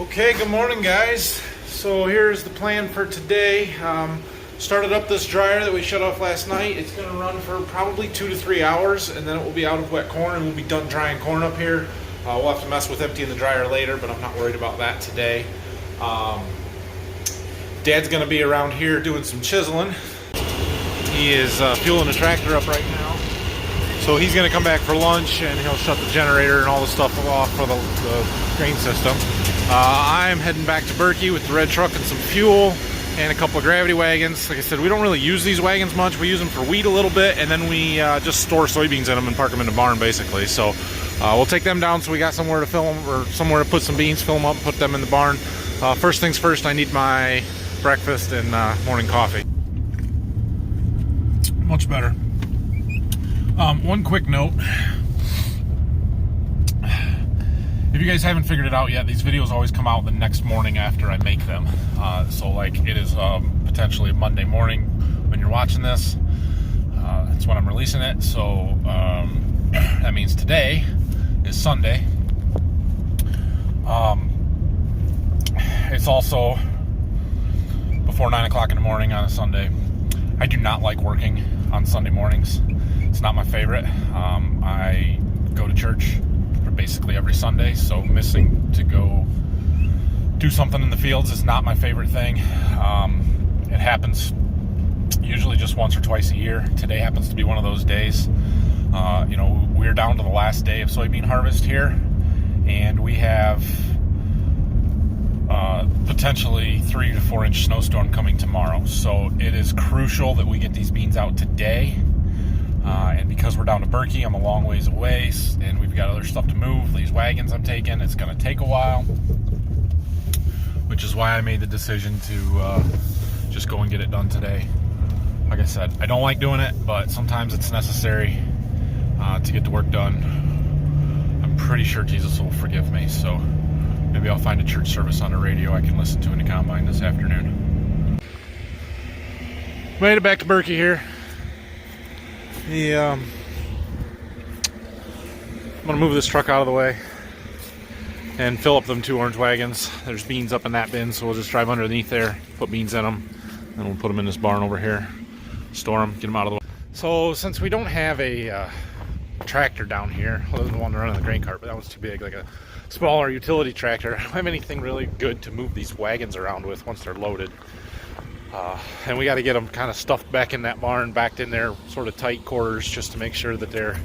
Okay, good morning guys. So here's the plan for today. Started up this dryer that we shut off last night. It's going to run for probably 2 to 3 hours, and then it will be out of wet corn and we'll be done drying corn up here. We'll have to mess with emptying the dryer later, but I'm not worried about that today. Dad's going to be around here doing some chiseling. He is fueling the tractor up right now. So he's going to come back for lunch and he'll shut the generator and all the stuff off for the grain system. I'm heading back to Berkey with the red truck and some fuel and a couple of gravity wagons. Like I said, we don't really use these wagons much. We use them for wheat a little bit, and then we just store soybeans in them and park them in the barn basically. So we'll take them down so we got somewhere to fill them, or somewhere to put some beans, fill them up, put them in the barn. First things first, I need my breakfast and morning coffee. Much better. One quick note. If you guys haven't figured it out yet, these videos always come out the next morning after I make them. So like it is potentially Monday morning when you're watching this. That's when I'm releasing it. So that means today is Sunday. It's also before 9 o'clock in the morning on a Sunday. I do not like working on Sunday mornings. It's not my favorite. I go to church basically every Sunday, so missing to go do something in the fields is not my favorite thing. It happens usually just once or twice a year. Today happens to be one of those days. You know, we're down to the last day of soybean harvest here, and we have potentially 3 to 4 inch snowstorm coming tomorrow. So it is crucial that we get these beans out today. And because we're down to Berkey, I'm a long ways away, and we've got other stuff to move. These wagons I'm taking, it's going to take a while, which is why I made the decision to just go and get it done today. Like I said, I don't like doing it, but sometimes it's necessary to get the work done. I'm pretty sure Jesus will forgive me, so maybe I'll find a church service on the radio I can listen to in the combine this afternoon. Made it back to Berkey here. I'm gonna move this truck out of the way and fill up them 2 orange wagons. There's beans up in that bin, so we'll just drive underneath there, put beans in them, and we'll put them in this barn over here, store them, get them out of the way. So since we don't have a tractor down here, other than the one running the grain cart, but that one's too big, like a smaller utility tractor, I don't have anything really good to move these wagons around with once they're loaded. And we got to get them kind of stuffed back in that barn, backed in their sort of tight quarters, just to make sure that they're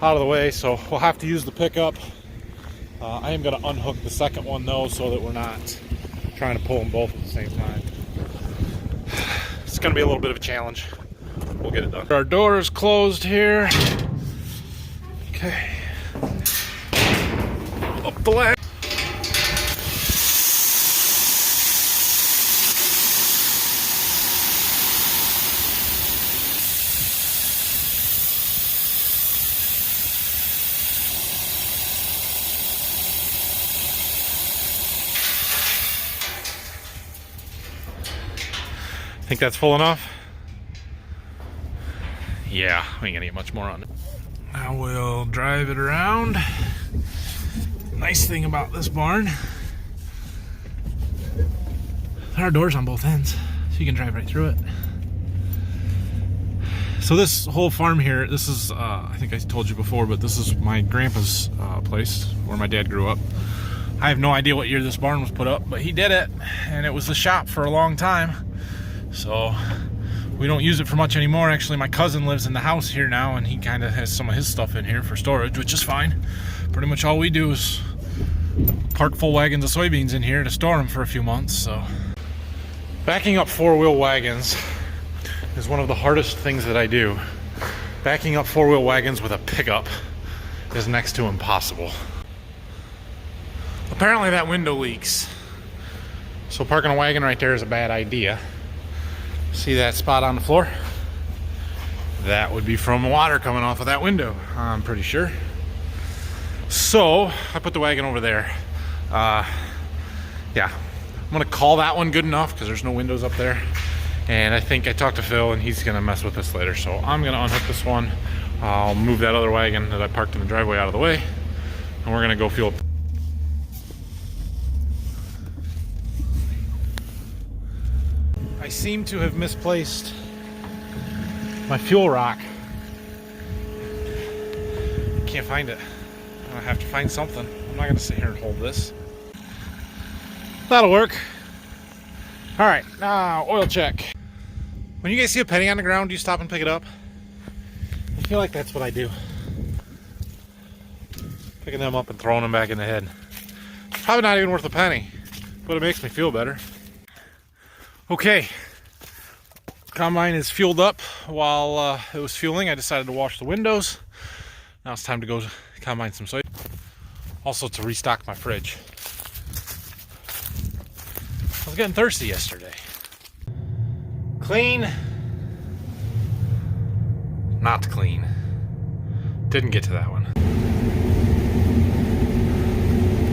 out of the way. So we'll have to use the pickup. I am going to unhook the second one though, so that we're not trying to pull them both at the same time. It's going to be a little bit of a challenge. We'll get it done. Our door is closed here. Okay. Up the ladder. Think that's full enough? Yeah, we ain't gonna get much more on it. I will drive it around. Nice thing about this barn, there are doors on both ends, so you can drive right through it. So this whole farm here, this is, I think I told you before, but this is my grandpa's place where my dad grew up. I have no idea what year this barn was put up, but he did it, and it was the shop for a long time. So we don't use it for much anymore. Actually, my cousin lives in the house here now, and he kind of has some of his stuff in here for storage, which is fine. Pretty much all we do is park full wagons of soybeans in here to store them for a few months. So backing up 4-wheel wagons is one of the hardest things that I do. Backing up 4-wheel wagons with a pickup is next to impossible. Apparently that window leaks, so parking a wagon right there is a bad idea. See that spot on the floor? That would be from water coming off of that window, I'm pretty sure. So I put the wagon over there. Yeah, I'm gonna call that one good enough because there's no windows up there. And I think I talked to Phil and he's gonna mess with this later. So I'm gonna unhook this one. I'll move that other wagon that I parked in the driveway out of the way, and we're gonna go fuel up. I seem to have misplaced my fuel rock. Can't find it. I have to find something. I'm not gonna sit here and hold this. That'll work. All right, now oil check. When you guys see a penny on the ground, do you stop and pick it up? I feel like that's what I do. Picking them up and throwing them back in the head. It's probably not even worth a penny, but it makes me feel better. Okay, combine is fueled up. While it was fueling, I decided to wash the windows. Now it's time to go combine some soy. Also to restock my fridge. I was getting thirsty yesterday. Clean. Not clean. Didn't get to that one.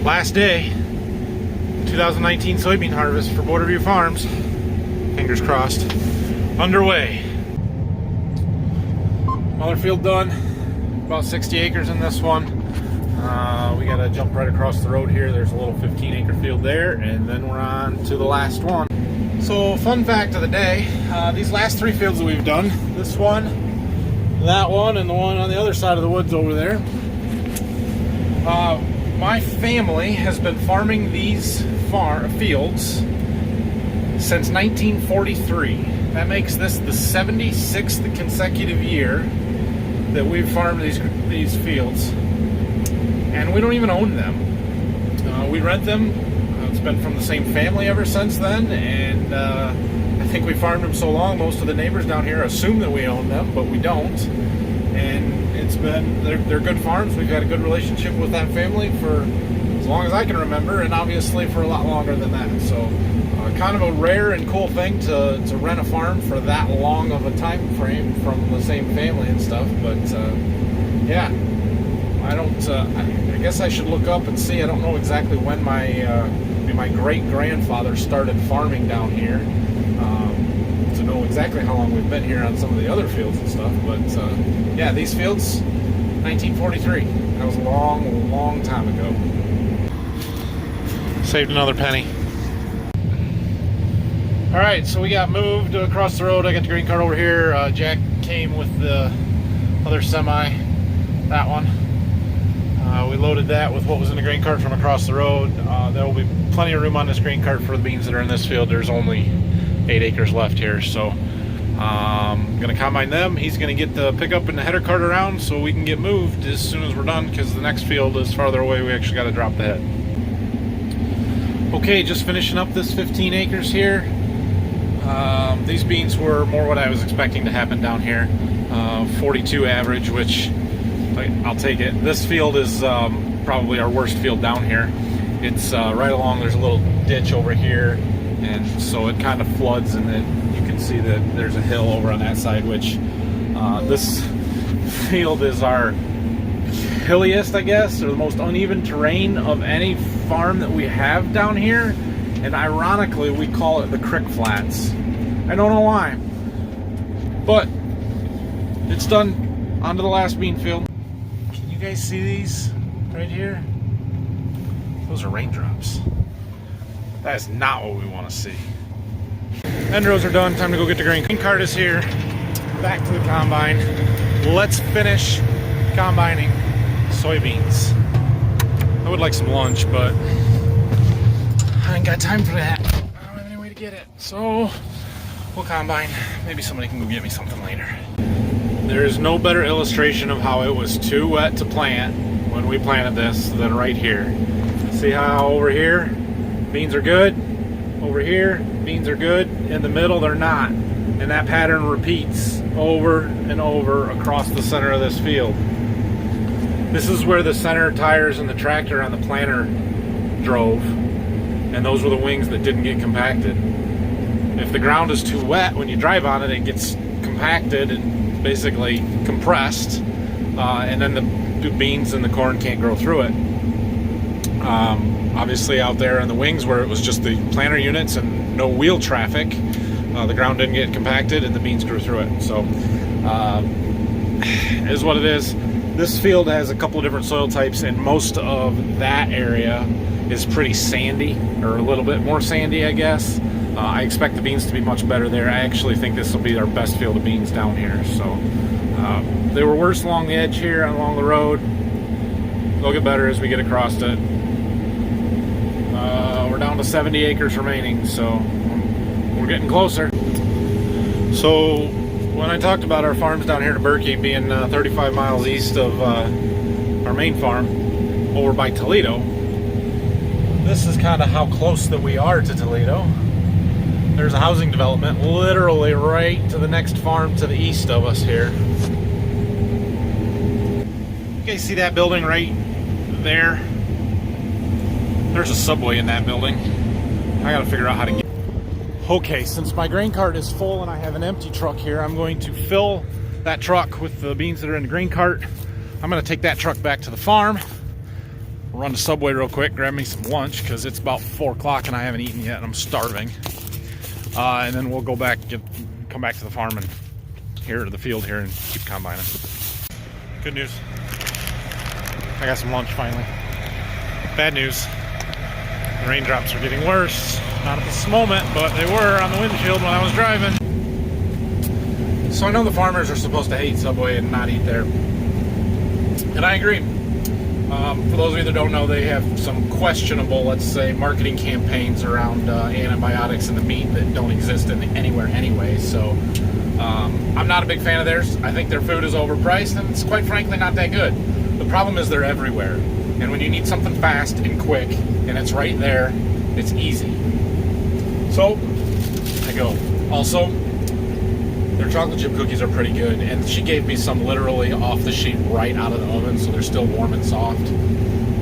Last day, 2019 soybean harvest for Borderview Farms. Fingers crossed. Underway. Another field done. About 60 acres in this one. We gotta jump right across the road here. There's a little 15-acre field there, and then we're on to the last one. So, fun fact of the day, these last 3 fields that we've done, this one, that one, and the one on the other side of the woods over there, my family has been farming these fields since 1943. That makes this the 76th consecutive year that we've farmed these fields, and we don't even own them. We rent them. It's been from the same family ever since then, and I think we farmed them so long most of the neighbors down here assume that we own them, but we don't. And it's been they're good farms. We've had a good relationship with that family for as long as I can remember, and obviously for a lot longer than that. So kind of a rare and cool thing to rent a farm for that long of a time frame from the same family and stuff. But yeah, I guess I should look up and see. I don't know exactly when my great-grandfather started farming down here to know exactly how long we've been here on some of the other fields and stuff. But yeah, these fields, 1943. That was a long, long time ago. Saved another penny. All right, so we got moved across the road. I got the green cart over here. Jack came with the other semi, that one. We loaded that with what was in the grain cart from across the road. There will be plenty of room on this grain cart for the beans that are in this field. There's only 8 acres left here, so I'm gonna combine them. He's gonna get the pickup and the header cart around so we can get moved as soon as we're done, because the next field is farther away. We actually got to drop the head. Okay, just finishing up this 15 acres here. These beans were more what I was expecting to happen down here. 42 average, which I'll take it. This field is probably our worst field down here. It's right along, there's a little ditch over here, and so it kind of floods, and then you can see that there's a hill over on that side, which this field is our hilliest, I guess, or the most uneven terrain of any farm that we have down here. And ironically, we call it the Crick Flats. I don't know why, but it's done. On to the last bean field. Can you guys see these right here? Those are raindrops. That is not what we want to see. End rows are done. Time to go get the grain. Grain cart is here. Back to the combine. Let's finish combining soybeans. I would like some lunch, but I ain't got time for that. I don't have any way to get it. So we'll combine. Maybe somebody can go get me something later. There is no better illustration of how it was too wet to plant when we planted this than right here. See how over here beans are good, over here beans are good, in the middle they're not, and that pattern repeats over and over across the center of this field. This is where the center tires and the tractor on the planter drove, and those were the wings that didn't get compacted. If the ground is too wet, when you drive on it, it gets compacted and basically compressed, and then the beans and the corn can't grow through it. Obviously out there in the wings where it was just the planter units and no wheel traffic, the ground didn't get compacted and the beans grew through it. So it is what it is. This field has a couple of different soil types, and most of that area is pretty sandy, or a little bit more sandy, I guess. I expect the beans to be much better there. I actually think this will be our best field of beans down here. So they were worse along the edge here, along the road. They'll get better as we get across it. We're down to 70 acres remaining, so we're getting closer. So when I talked about our farms down here to Berkey being 35 miles east of our main farm over by Toledo, this is kind of how close that we are to Toledo. There's a housing development literally right to the next farm to the east of us here. You guys see that building right there? There's a Subway in that building. I gotta figure out how to get. Okay, since my grain cart is full and I have an empty truck here, I'm going to fill that truck with the beans that are in the grain cart. I'm gonna take that truck back to the farm, run to Subway real quick, grab me some lunch because it's about 4 o'clock and I haven't eaten yet and I'm starving. And then we'll go back, come back to the farm and here to the field here and keep combining. Good news. I got some lunch finally. Bad news. The raindrops are getting worse. Not at this moment, but they were on the windshield when I was driving. So I know the farmers are supposed to hate Subway and not eat there. And I agree. For those of you that don't know, they have some questionable, let's say, marketing campaigns around antibiotics in the meat that don't exist anywhere anyway. So I'm not a big fan of theirs. I think their food is overpriced and it's quite frankly not that good. The problem is they're everywhere. And when you need something fast and quick and it's right there, it's easy. So I go. Also, their chocolate chip cookies are pretty good, and she gave me some literally off the sheet right out of the oven, so they're still warm and soft.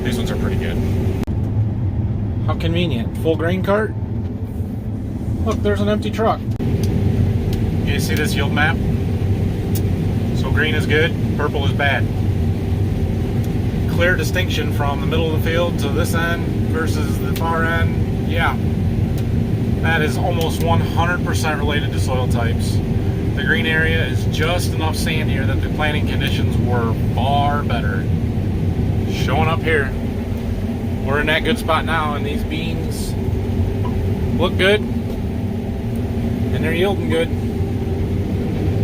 These ones are pretty good. How convenient. Full grain cart. Look, there's an empty truck. You see this yield map? So green is good, purple is bad. Clear distinction from the middle of the field to this end versus the far end. Yeah. That is almost 100% related to soil types. The green area is just enough sand here that the planting conditions were far better. Showing up here. We're in that good spot now, and these beans look good. And they're yielding good.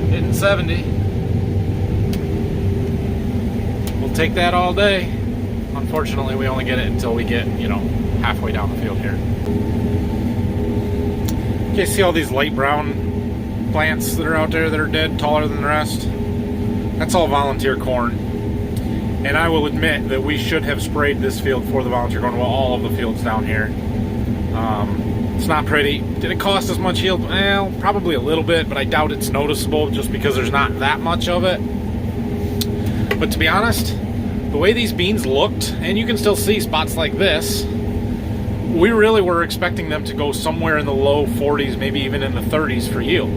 Hitting 70. We'll take that all day. Unfortunately, we only get it until we get, halfway down the field here. Okay, see all these light brown plants that are out there that are dead, taller than the rest? That's all volunteer corn. And I will admit that we should have sprayed this field for the volunteer corn, well, all of the fields down here. It's not pretty. Did it cost as much yield? Well, probably a little bit, but I doubt it's noticeable just because there's not that much of it. But to be honest, the way these beans looked, and you can still see spots like this, we really were expecting them to go somewhere in the low 40s, maybe even in the 30s for yield.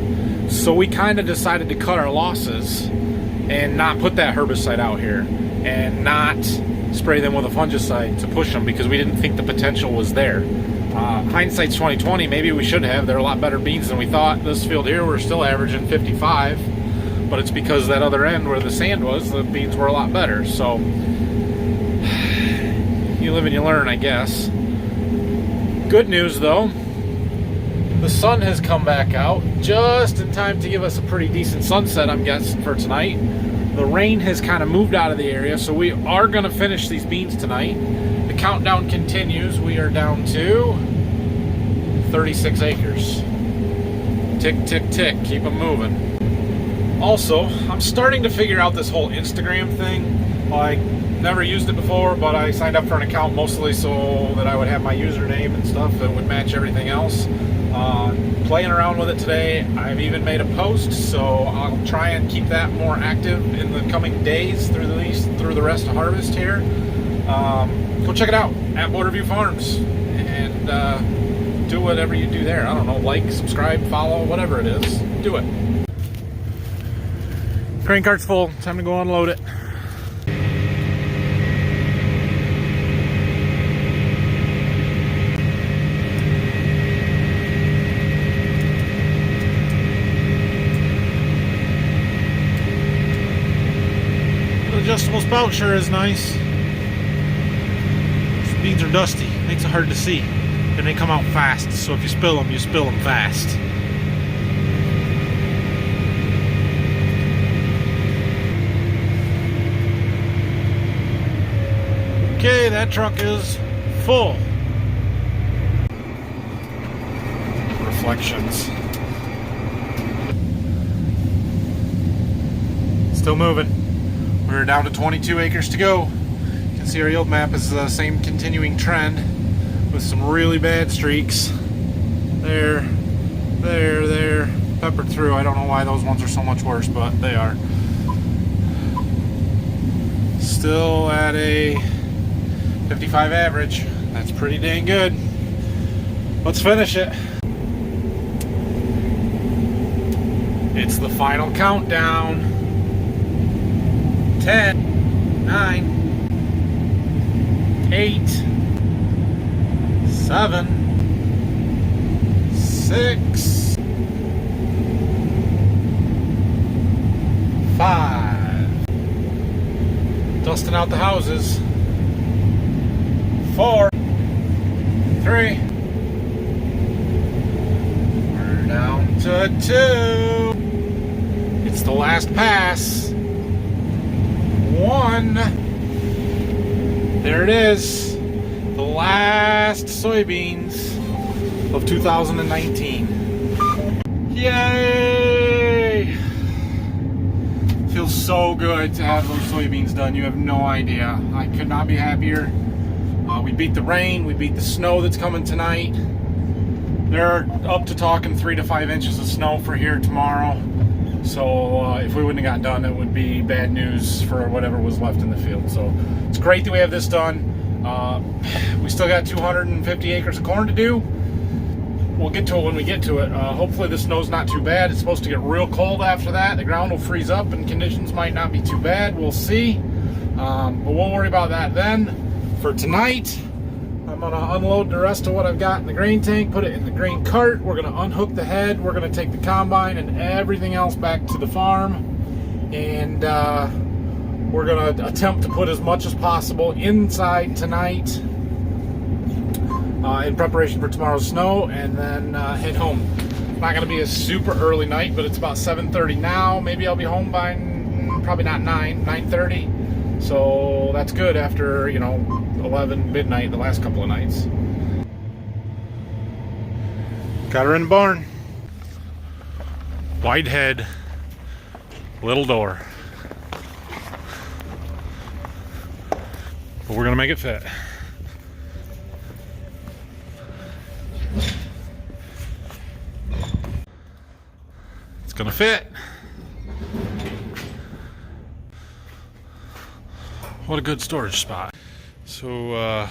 So we kind of decided to cut our losses and not put that herbicide out here and not spray them with a fungicide to push them because we didn't think the potential was there. Hindsight's 2020, maybe we should have. They're a lot better beans than we thought. This field here, we're still averaging 55, but it's because that other end where the sand was, the beans were a lot better. So you live and you learn, I guess. Good news though, the sun has come back out just in time to give us a pretty decent sunset, I'm guessing, for tonight. The rain has kind of moved out of the area, so we are going to finish these beans tonight. The countdown continues. We are down to 36 acres. Tick, tick, tick. Keep them moving. Also, I'm starting to figure out this whole Instagram thing. Like, never used it before, but I signed up for an account mostly so that I would have my username and stuff that would match everything else. Playing around with it today. I've even made a post, so I'll try and keep that more active in the coming days through the rest of harvest here. Go check it out at Borderview Farms and do whatever you do there. I don't know, like, subscribe, follow, whatever it is. Do it. Grain cart's full. Time to go unload it. Adjustable spout sure is nice. These beans are dusty, makes it hard to see. and they come out fast. So if you spill them fast. Okay, that truck is full. Reflections. Still moving. We're down to 22 acres to go. You can see our yield map is the same continuing trend with some really bad streaks. There, peppered through. I don't know why those ones are so much worse, but they are. Still at a 55 average. That's pretty dang good. Let's finish it. It's the final countdown. 10, 9, 8, 7, 6, 5. Dusting out the houses. 4, 3. We're down to 2. It's the last pass. 1. There it is. The last soybeans of 2019. Yay! Feels so good to have those soybeans done. You have no idea. I could not be happier. We beat the rain. We beat the snow that's coming tonight. They're up to talking 3 to 5 inches of snow for here tomorrow. So if we wouldn't have got done, it would be bad news for whatever was left in the field. So it's great that we have this done. We still got 250 acres of corn to do. We'll get to it when we get to it. Hopefully the snow's not too bad. It's supposed to get real cold after that. The ground will freeze up and conditions might not be too bad. We'll see. But we'll worry about that then. For tonight, I'm gonna unload the rest of what I've got in the grain tank, put it in the grain cart. We're gonna unhook the head. We're gonna take the combine and everything else back to the farm. And we're gonna attempt to put as much as possible inside tonight in preparation for tomorrow's snow, and then head home. It's not gonna be a super early night, but it's about 7:30 now. Maybe I'll be home by probably not 9:30. So that's good after, 11 midnight the last couple of nights. Got her in the barn. Wide head, little door. But we're gonna make it fit. It's gonna fit. What a good storage spot. So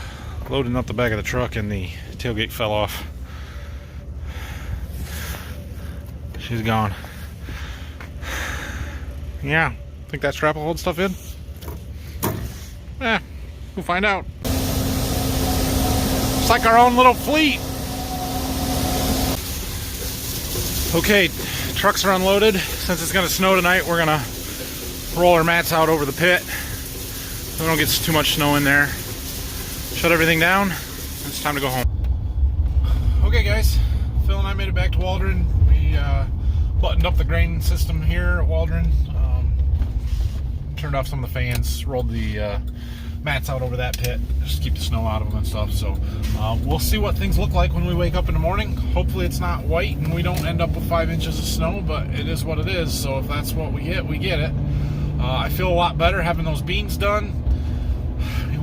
loading up the back of the truck and the tailgate fell off. She's gone. Yeah, think that strap will hold stuff in? Yeah, we'll find out. It's like our own little fleet. Okay, trucks are unloaded. Since it's gonna snow tonight, we're gonna roll our mats out over the pit so we don't get too much snow in there. Shut everything down. It's time to go home. Okay guys, Phil and I made it back to Waldron. We buttoned up the grain system here at Waldron. Turned off some of the fans, rolled the mats out over that pit just to keep the snow out of them and stuff. So we'll see what things look like when we wake up in the morning. Hopefully it's not white and we don't end up with 5 inches of snow, but it is what it is. So if that's what we get, we get it. I feel a lot better having those beans done.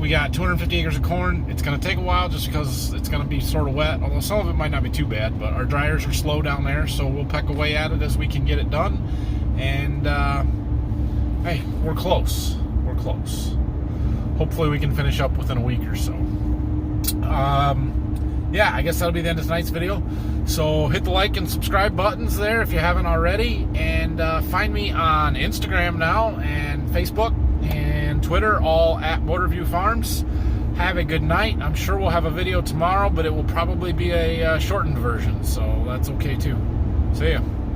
We got 250 acres of corn. It's going to take a while just because it's going to be sort of wet, although some of it might not be too bad, but our dryers are slow down there, so we'll peck away at it as we can get it done. And hey, we're close. We're close. Hopefully we can finish up within a week or so. Yeah, I guess that'll be the end of tonight's video. So hit the like and subscribe buttons there if you haven't already, and find me on Instagram now and Facebook and Twitter, all at Motorview Farms. Have a good night. I'm sure we'll have a video tomorrow, but it will probably be a shortened version, so that's okay too. See ya.